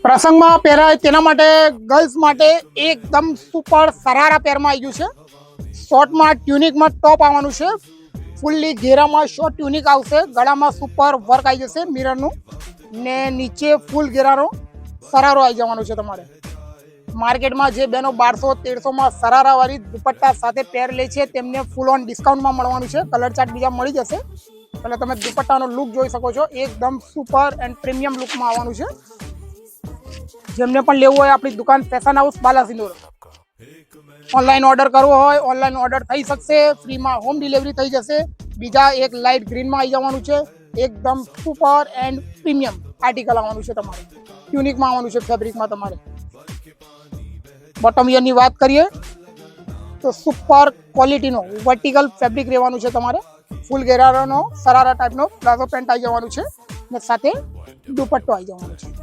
પ્રસંગમાં પહેરાય તેના માટે ગર્લ્સ માટે એકદમ સુપર સરારા પેરમાં આવી ગયું છે. શોર્ટમાં ટ્યુનિકમાં ટોપ આવવાનું છે. ફૂલ્લી ઘેરામાં શોર્ટ ટ્યુનિક આવશે. ગળામાં સુપર વર્ક આવી જશે મિરરનું ને નીચે ફૂલ ઘેરાનો સરારો આવી જવાનો છે. તમારે માર્કેટમાં જે બહેનો 1200-1300માં સરારાવાળી દુપટ્ટા સાથે પેર લે છે તેમને ફૂલ ઓન ડિસ્કાઉન્ટમાં મળવાનું છે. કલર ચાર્ટ બીજા મળી જશે. એટલે તમે દુપટ્ટાનો લુક જોઈ શકો છો. એકદમ સુપર એન્ડ પ્રીમિયમ લુકમાં આવવાનું છે. જેમને પણ લેવું હોય આપણી દુકાન fashion house Balasinor. Online order કરવો હોય ઓનલાઈન ઓર્ડર થઈ શકશે. ફ્રીમાં હોમ ડિલિવરી થઈ જશે. બીજા એક લાઇટ ગ્રીનમાં આવી જવાનું છે. એકદમ સુપર એન્ડ પ્રીમિયમ આર્ટિકલ આવવાનું છે. તમારે ટ્યુનિકમાં આવવાનું છે. ફેબ્રિકમાં તમારે બોટમ યરની વાત કરીએ તો સુપર ક્વોલિટીનો વર્ટિકલ ફેબ્રિક રહેવાનું છે. તમારે ફૂલ ઘેરાનો સરારા ટાઈપનો પ્લાઝો પેન્ટ આવી જવાનું છે ને સાથે દુપટ્ટો આવી જવાનો છે.